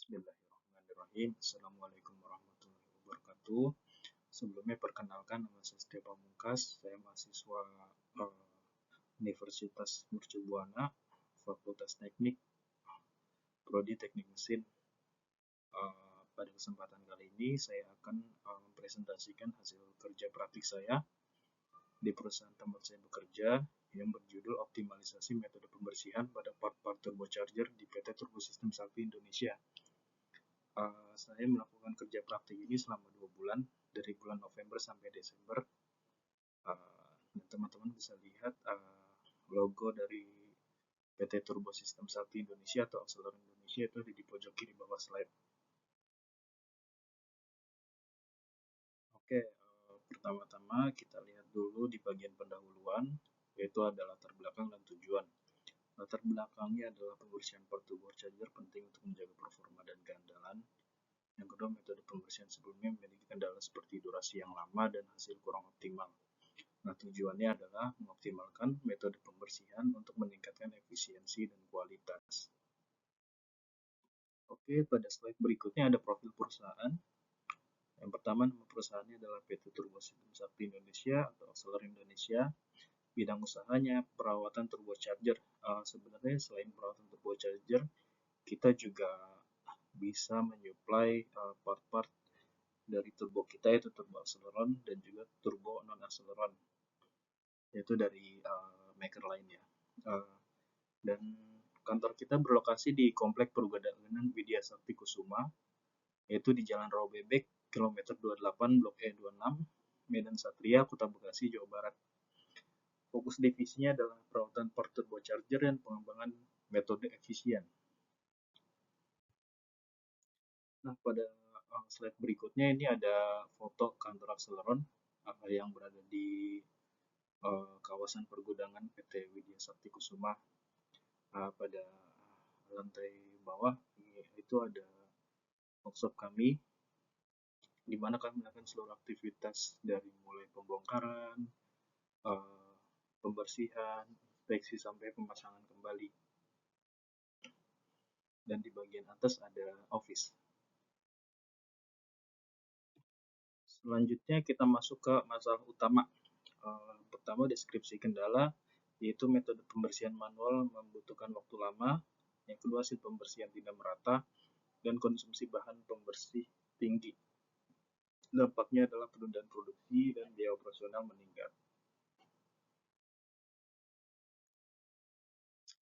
Bismillahirrahmanirrahim. Assalamualaikum warahmatullahi wabarakatuh. Sebelumnya perkenalkan, nama saya Setia Pamungkas. Saya mahasiswa Universitas Mercubuana, Fakultas Teknik, Prodi Teknik Mesin. Pada kesempatan kali ini saya akan mempresentasikan hasil kerja praktik saya di perusahaan tempat saya bekerja yang berjudul optimalisasi metode pembersihan pada part-part turbocharger di PT Turbo System Sakti Indonesia. Saya melakukan kerja praktik ini selama 2 bulan, dari bulan November sampai Desember. Dan teman-teman bisa lihat logo dari PT Turbo System Sakti Indonesia atau Axeler Indonesia itu ada di pojok kiri bawah slide. Oke, pertama-tama kita lihat dulu di bagian pendahuluan, yaitu ada latar belakang dan tujuan. Latar belakangnya adalah pembersihan part turbocharger penting untuk menjaga performa dan keandalan. Yang kedua, metode pembersihan sebelumnya memiliki kendala seperti durasi yang lama dan hasil kurang optimal. Nah, tujuannya adalah mengoptimalkan metode pembersihan untuk meningkatkan efisiensi dan kualitas. Oke, pada slide berikutnya ada profil perusahaan. Yang pertama, nama perusahaannya adalah PT Turbo System Sakti Indonesia atau Axeler Indonesia. Bidang usahanya perawatan turbocharger. Sebenarnya selain perawatan turbocharger, kita juga bisa menyuplai part-part dari turbo kita, yaitu turbo acceleron dan juga turbo non acceleron, yaitu dari maker lainnya. Dan kantor kita berlokasi di Komplek Pergudangan Widya Sakti Kusuma, yaitu di Jalan Rawa Bebek, kilometer 28, Blok E26, Medan Satria, Kota Bekasi, Jawa Barat. Fokus divisinya adalah perawatan part turbocharger dan pengembangan metode efisien. Nah, pada slide berikutnya ini ada foto kantor Axeleron yang berada di kawasan pergudangan PT Widya Sakti Kusuma. Pada lantai bawah itu ada workshop kami, di mana kami melakukan seluruh aktivitas dari mulai pembongkaran, pembersihan, inspeksi sampai pemasangan kembali. Dan di bagian atas ada office. Selanjutnya kita masuk ke masalah utama. Pertama, deskripsi kendala, yaitu metode pembersihan manual membutuhkan waktu lama. Yang kedua, hasil pembersihan tidak merata dan konsumsi bahan pembersih tinggi. Dampaknya adalah penundaan produksi dan biaya operasional meningkat.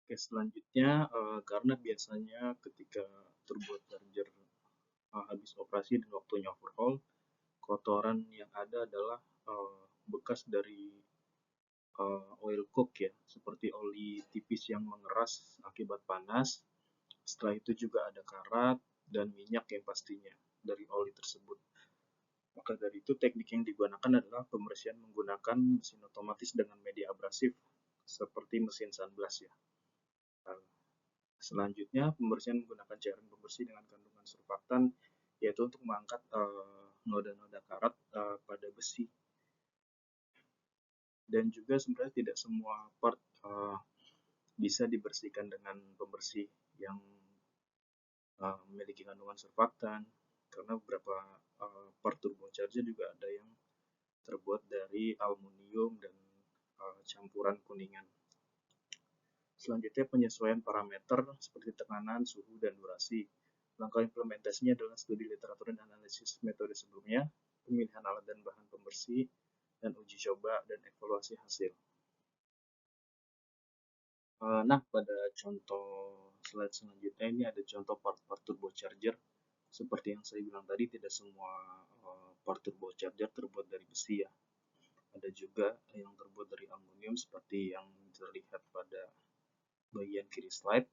Oke, selanjutnya karena biasanya ketika turbocharger habis operasi dan waktunya overhaul, kotoran yang ada adalah bekas dari oil cook ya, seperti oli tipis yang mengeras akibat panas. Setelah itu juga ada karat dan minyak yang pastinya dari oli tersebut. Maka dari itu teknik yang digunakan adalah pembersihan menggunakan mesin otomatis dengan media abrasif seperti mesin sunblast ya. Selanjutnya pembersihan menggunakan cairan pembersih dengan kandungan surfaktan, yaitu untuk mengangkat noda-noda karat pada besi. Dan juga sebenarnya tidak semua part bisa dibersihkan dengan pembersih yang memiliki kandungan surfaktan, karena beberapa part turbocharger juga ada yang terbuat dari aluminium dan campuran kuningan. Selanjutnya penyesuaian parameter seperti tekanan, suhu, dan durasi. Langkah implementasinya adalah studi literatur dan analisis metode sebelumnya, pemilihan alat dan bahan pembersih, dan uji coba dan evaluasi hasil. Nah, pada contoh slide selanjutnya ini ada contoh part-part turbocharger. Seperti yang saya bilang tadi, tidak semua part turbocharger terbuat dari besi ya. Ada juga yang terbuat dari aluminium seperti yang terlihat pada bagian kiri slide.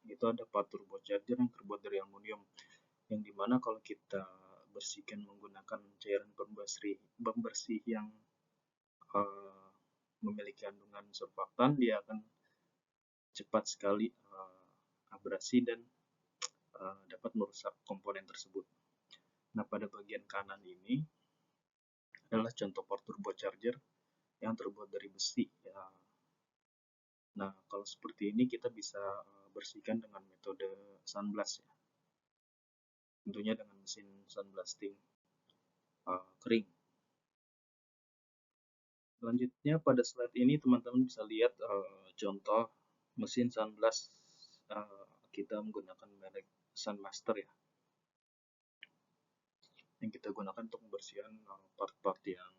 Itu ada part turbocharger yang terbuat dari aluminium, yang dimana kalau kita bersihkan menggunakan cairan pembersih yang memiliki kandungan surfaktan, dia akan cepat sekali abrasi dan dapat merusak komponen tersebut. Nah, pada bagian kanan ini adalah contoh part turbocharger yang terbuat dari besi ya. Nah, kalau seperti ini kita bisa bersihkan dengan metode sunblast ya. tentunya dengan mesin sandblasting kering. Selanjutnya pada slide ini teman-teman bisa lihat contoh mesin sandblast kita menggunakan merek Sunmaster ya, yang kita gunakan untuk pembersihan part-part yang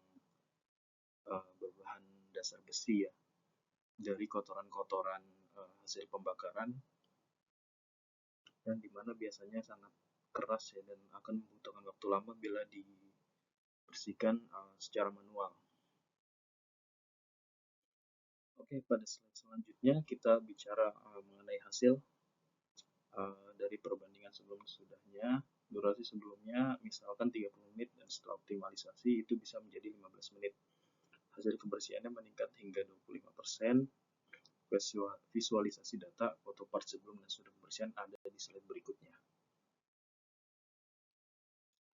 berbahan dasar besi ya, dari kotoran-kotoran hasil pembakaran, dan dimana biasanya sangat keras ya, dan akan membutuhkan waktu lama bila dibersihkan secara manual. Oke, pada slide selanjutnya kita bicara mengenai hasil dari perbandingan sebelum-sesudahnya. Durasi sebelumnya misalkan 30 menit, dan setelah optimalisasi itu bisa menjadi 15 menit. Hasil kebersihannya meningkat hingga 25%. Visualisasi data foto part sebelum dan sudah kebersihan ada di slide berikutnya.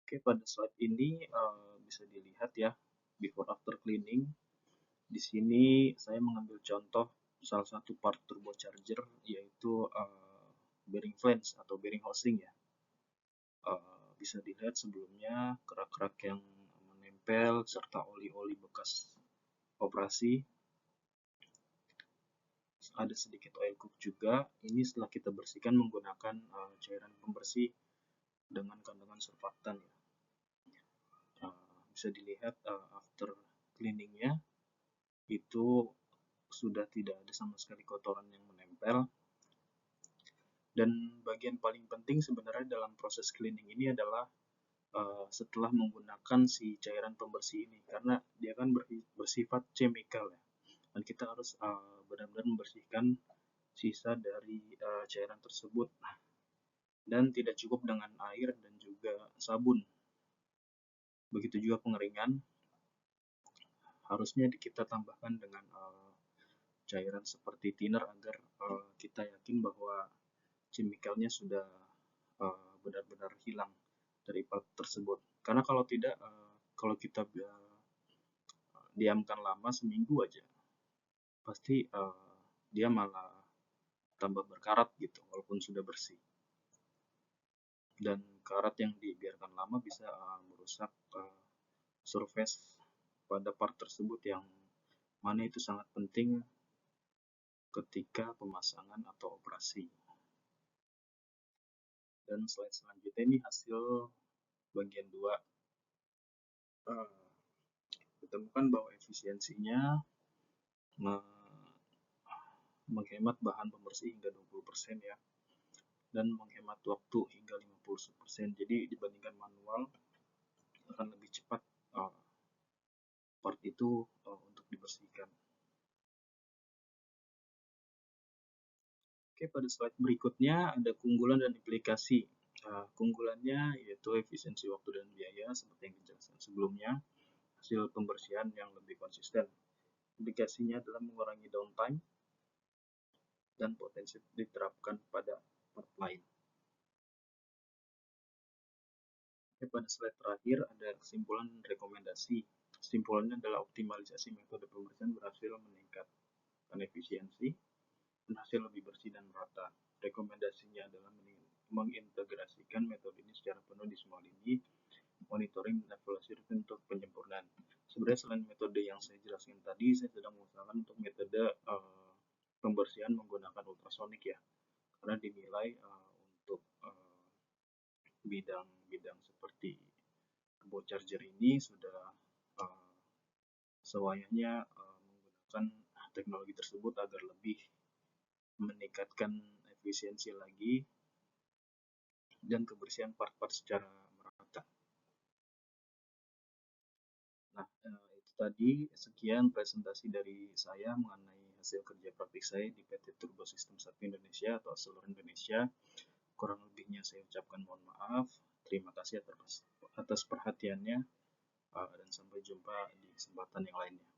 Oke, pada slide ini bisa dilihat ya, before after cleaning. Di sini saya mengambil contoh salah satu part turbocharger, yaitu bearing flange atau bearing housing ya. Bisa dilihat sebelumnya kerak-kerak yang menempel serta oli-oli bekas operasi. Ada sedikit oil cook juga. Ini setelah kita bersihkan menggunakan cairan pembersih dengan kandungan surfaktan ya. Bisa dilihat after cleaningnya itu sudah tidak ada sama sekali kotoran yang menempel. Dan bagian paling penting sebenarnya dalam proses cleaning ini adalah setelah menggunakan si cairan pembersih ini, karena dia kan bersifat chemical ya, dan kita harus benar-benar membersihkan sisa dari cairan tersebut, dan tidak cukup dengan air dan juga sabun. Begitu juga pengeringan, harusnya kita tambahkan dengan cairan seperti thinner agar kita yakin bahwa chemicalnya sudah benar-benar hilang dari part tersebut. Karena kalau tidak, kalau kita diamkan lama seminggu aja, pasti dia malah tambah berkarat gitu walaupun sudah bersih. Dan karat yang dibiarkan lama bisa merusak surface pada part tersebut, yang mana itu sangat penting ketika pemasangan atau operasi. Dan slide selanjutnya ini hasil bagian 2. Ditemukan bahwa efisiensinya menghemat bahan pembersih hingga 20% ya, dan menghemat waktu hingga 50%. Jadi dibandingkan manual akan lebih cepat part itu untuk dibersihkan. Oke, pada slide berikutnya ada keunggulan dan implikasi. Keunggulannya yaitu efisiensi waktu dan biaya seperti yang dijelaskan sebelumnya, hasil pembersihan yang lebih konsisten. Implikasinya adalah mengurangi downtime dan potensi diterapkan pada part lain. Oke, pada slide terakhir ada kesimpulan dan rekomendasi. Kesimpulannya adalah optimalisasi metode pembersihan berhasil meningkatkan efisiensi dan hasil lebih bersih dan merata. Rekomendasinya adalah mengintegrasikan metode ini secara penuh di semua lini, monitoring dan evaluasi rutin untuk penyempurnaan. Sebenarnya selain metode yang saya jelaskan tadi, saya sedang mengusahakan untuk metode pembersihan menggunakan ultrasonik ya, karena dinilai untuk bidang-bidang seperti turbocharger ini sudah sewayanya menggunakan teknologi tersebut agar lebih meningkatkan efisiensi lagi dan kebersihan part-part secara merata. Nah, itu tadi sekian presentasi dari saya mengenai hasil kerja praktik saya di PT Turbo System 1 Indonesia atau seluruh Indonesia. Kurang lebihnya saya ucapkan mohon maaf. Terima kasih atas perhatiannya, dan sampai jumpa di kesempatan yang lainnya.